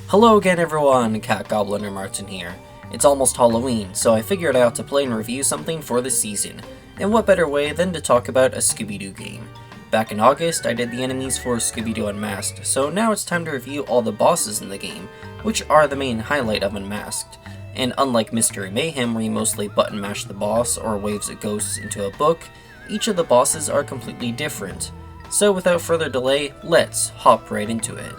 Hello again everyone, Cat Goblin or Martin here. It's almost Halloween, so I figured out to play and review something for the season, and what better way than to talk about a Scooby Doo game. Back in August, I did the enemies for Scooby Doo Unmasked, so now it's time to review all the bosses in the game, which are the main highlight of Unmasked. And unlike Mystery Mayhem, where you mostly button mash the boss or waves of ghosts into a book, each of the bosses are completely different. So without further delay, let's hop right into it.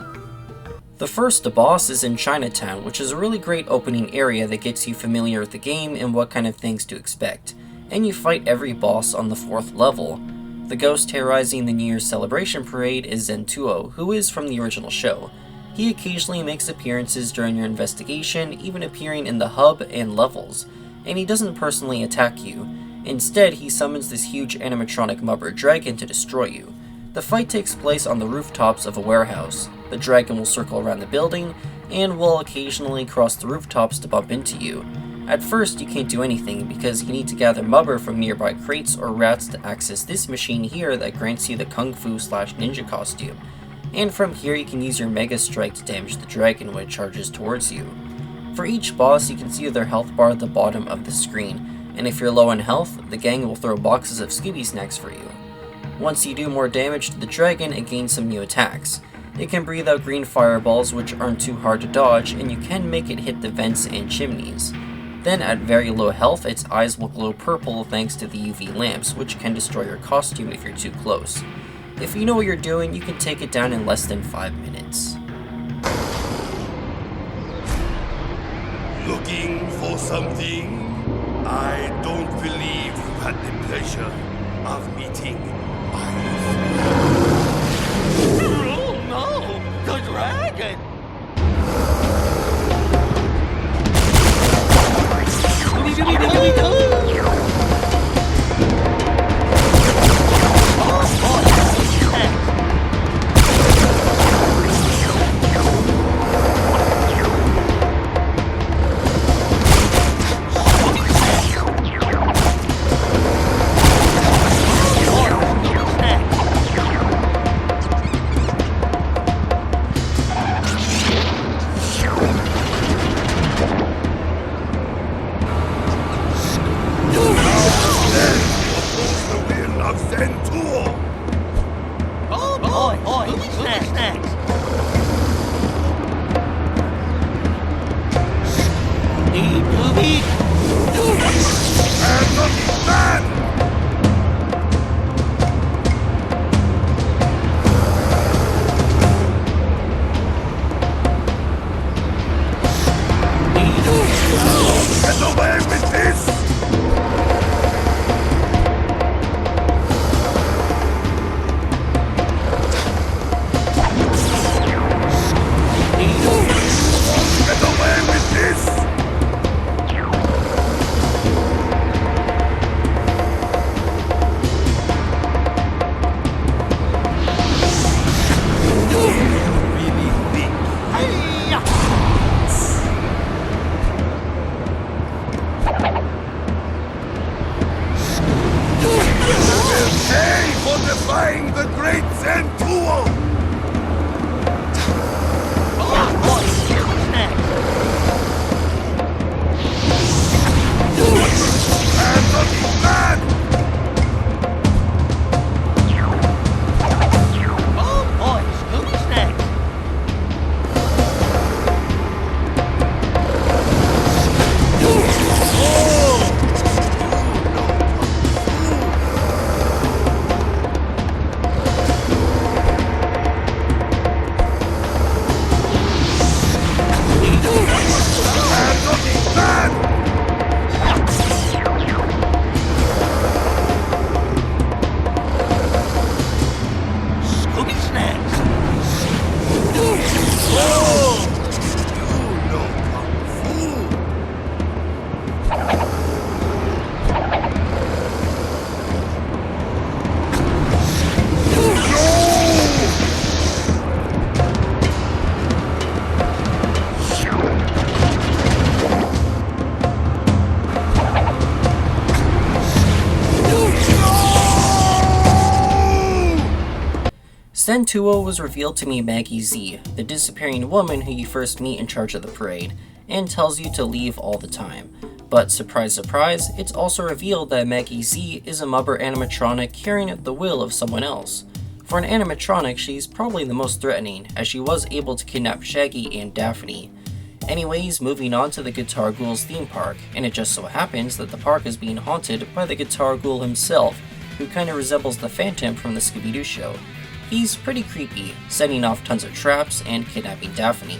The first boss is in Chinatown, which is a really great opening area that gets you familiar with the game and what kind of things to expect, and you fight every boss on the 4th level. The ghost terrorizing the New Year's celebration parade is Zen Tuo, who is from the original show. He occasionally makes appearances during your investigation, even appearing in the hub and levels, and he doesn't personally attack you. Instead, he summons this huge animatronic mubber dragon to destroy you. The fight takes place on the rooftops of a warehouse. The dragon will circle around the building, and will occasionally cross the rooftops to bump into you. At first, you can't do anything because you need to gather mubber from nearby crates or rats to access this machine here that grants you the Kung Fu/Ninja costume. And from here you can use your Mega Strike to damage the dragon when it charges towards you. For each boss, you can see their health bar at the bottom of the screen, and if you're low on health, the gang will throw boxes of Scooby snacks for you. Once you do more damage to the dragon, it gains some new attacks. It can breathe out green fireballs which aren't too hard to dodge, and you can make it hit the vents and chimneys. Then at very low health, its eyes will glow purple thanks to the UV lamps, which can destroy your costume if you're too close. If you know what you're doing, you can take it down in less than 5 minutes. Looking for something? I don't believe you had the pleasure of meeting my Oh no! The dragon! Zen Tuo! Oh boy, who's next? And the man! Get away with this! Zen Tuo was revealed to be Maggie Z, the disappearing woman who you first meet in charge of the parade, and tells you to leave all the time. But surprise surprise, it's also revealed that Maggie Z is a mubber animatronic carrying out the will of someone else. For an animatronic, she's probably the most threatening, as she was able to kidnap Shaggy and Daphne. Anyways, moving on to the Guitar Ghoul's theme park, and it just so happens that the park is being haunted by the Guitar Ghoul himself, who kinda resembles the Phantom from the Scooby Doo show. He's pretty creepy, setting off tons of traps and kidnapping Daphne.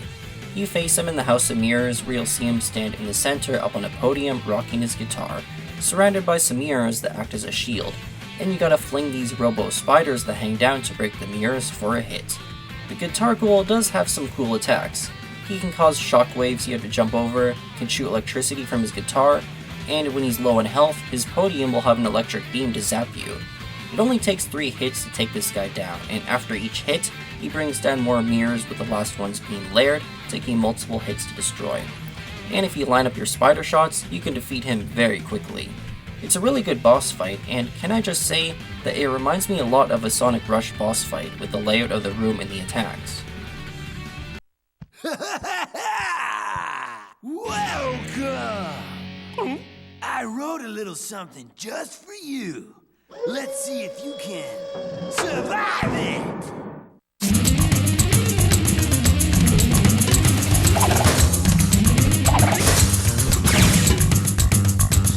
You face him in the House of Mirrors, where you'll see him stand in the center up on a podium rocking his guitar, surrounded by some mirrors that act as a shield, and you gotta fling these robo spiders that hang down to break the mirrors for a hit. The Guitar Ghoul does have some cool attacks. He can cause shockwaves you have to jump over, can shoot electricity from his guitar, and when he's low in health, his podium will have an electric beam to zap you. It only takes 3 hits to take this guy down, and after each hit, he brings down more mirrors with the last ones being layered, taking multiple hits to destroy. And if you line up your spider shots, you can defeat him very quickly. It's a really good boss fight, and can I just say that it reminds me a lot of a Sonic Rush boss fight with the layout of the room and the attacks. Welcome! I wrote a little something just for you. Let's see if you can survive it!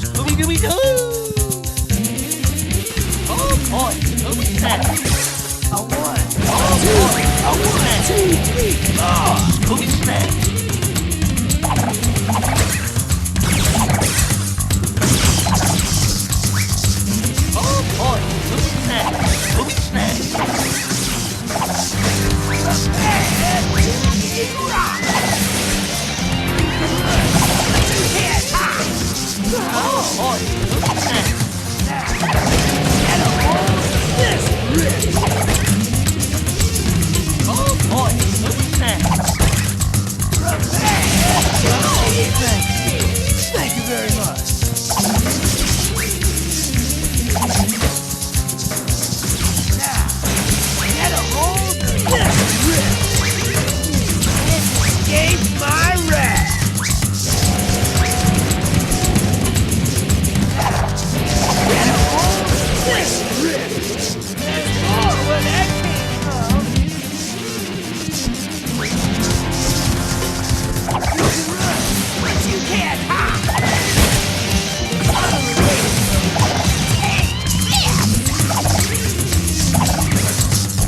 Scooby Doo! Oh boy, Scooby Snap! I won! Oh boy, I won! 2, 3, oh, Scooby Snap! Thank you very much. Now, get a hold of this wrist. Escape my wrath. Get a hold of this wrist. There's more where that came from. You can run, but you can't hide.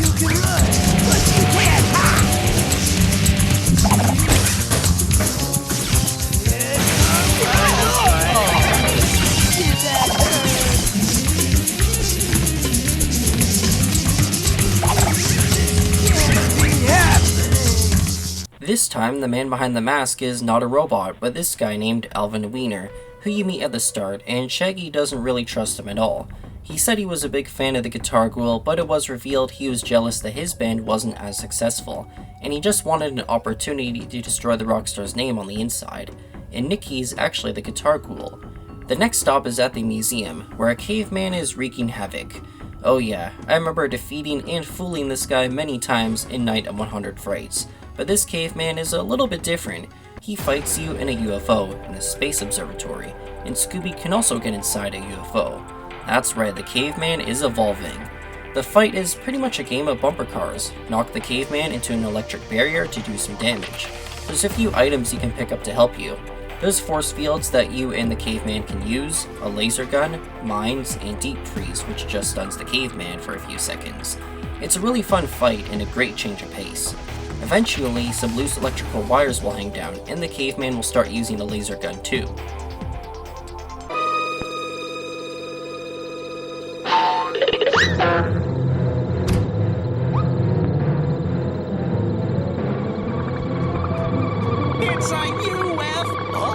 You can run, but you can't hide. Here comes Klonoa. Did that hurt? Can't be happening. This time, the man behind the mask is not a robot, but this guy named Alvin Wiener, who you meet at the start, and Shaggy doesn't really trust him at all. He said he was a big fan of the Guitar Ghoul, but it was revealed he was jealous that his band wasn't as successful, and he just wanted an opportunity to destroy the rockstar's name on the inside. And Nicky's actually the Guitar Ghoul. The next stop is at the museum, where a caveman is wreaking havoc. Oh yeah, I remember defeating and fooling this guy many times in Night of 100 Frights, but this caveman is a little bit different. He fights you in a UFO in a space observatory, and Scooby can also get inside a UFO. That's right, the caveman is evolving. The fight is pretty much a game of bumper cars. Knock the caveman into an electric barrier to do some damage. There's a few items you can pick up to help you. There's force fields that you and the caveman can use, a laser gun, mines, and deep freeze, which just stuns the caveman for a few seconds. It's a really fun fight and a great change of pace. Eventually, some loose electrical wires will hang down, and the caveman will start using a laser gun too. It's a UFO.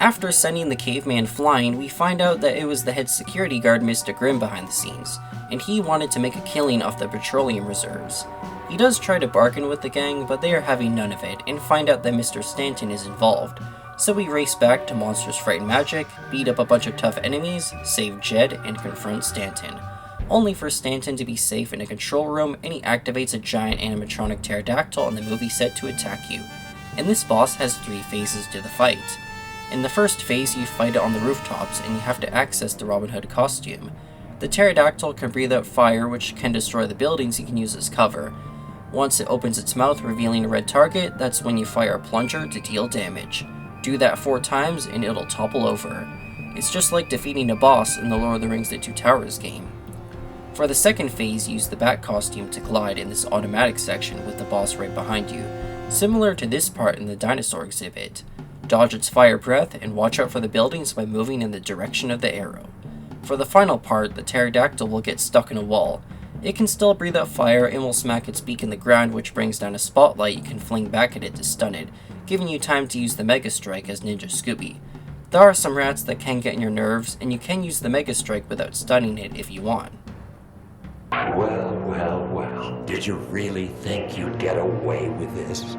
After sending the caveman flying, we find out that it was the head security guard Mr. Grimm behind the scenes, and he wanted to make a killing off the petroleum reserves. He does try to bargain with the gang, but they are having none of it, and find out that Mr. Stanton is involved. So we race back to Monsters Fright Magic, beat up a bunch of tough enemies, save Jed, and confront Stanton. Only for Stanton to be safe in a control room, and he activates a giant animatronic pterodactyl on the movie set to attack you. And this boss has 3 phases to the fight. In the first phase, you fight it on the rooftops, and you have to access the Robin Hood costume. The pterodactyl can breathe out fire, which can destroy the buildings you can use as cover. Once it opens its mouth, revealing a red target, that's when you fire a plunger to deal damage. Do that 4 times, and it'll topple over. It's just like defeating a boss in the Lord of the Rings The Two Towers game. For the second phase, use the bat costume to glide in this automatic section with the boss right behind you, similar to this part in the dinosaur exhibit. Dodge its fire breath, and watch out for the buildings by moving in the direction of the arrow. For the final part, the pterodactyl will get stuck in a wall. It can still breathe out fire and will smack its beak in the ground, which brings down a spotlight you can fling back at it to stun it, giving you time to use the Mega Strike as Ninja Scooby. There are some rats that can get on your nerves, and you can use the Mega Strike without stunning it if you want. Well. Did you really think you'd get away with this?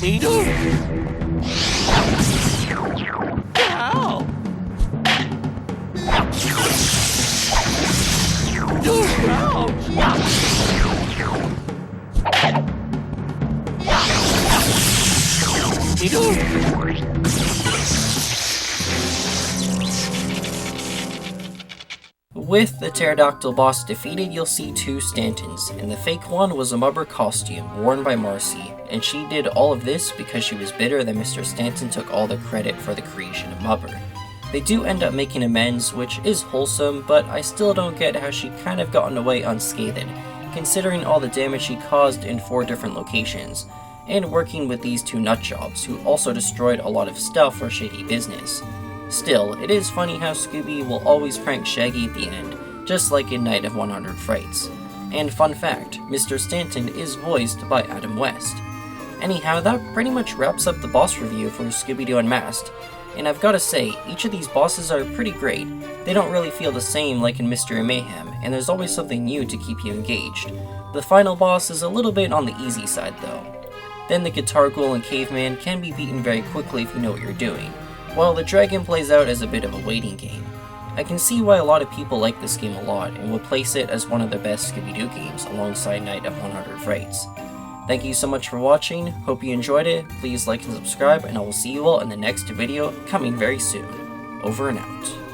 Ow! With the Pterodactyl boss defeated, you'll see two Stantons, and the fake one was a Mubber costume worn by Marcy, and she did all of this because she was bitter that Mr. Stanton took all the credit for the creation of Mubber. They do end up making amends, which is wholesome, but I still don't get how she kind of gotten away unscathed, considering all the damage she caused in 4 different locations, and working with these 2 nutjobs who also destroyed a lot of stuff for shady business. Still, it is funny how Scooby will always prank Shaggy at the end, just like in Night of 100 Frights. And fun fact, Mr. Stanton is voiced by Adam West. Anyhow, that pretty much wraps up the boss review for Scooby Doo Unmasked, and I've gotta say, each of these bosses are pretty great. They don't really feel the same like in Mystery Mayhem, and there's always something new to keep you engaged. The final boss is a little bit on the easy side though. Then the Guitar Ghoul and Caveman can be beaten very quickly if you know what you're doing, while the Dragon plays out as a bit of a waiting game. I can see why a lot of people like this game a lot and will place it as one of the best Scooby Doo games alongside Night of 100 Frights. Thank you so much for watching, hope you enjoyed it, please like and subscribe, and I will see you all in the next video coming very soon. Over and out.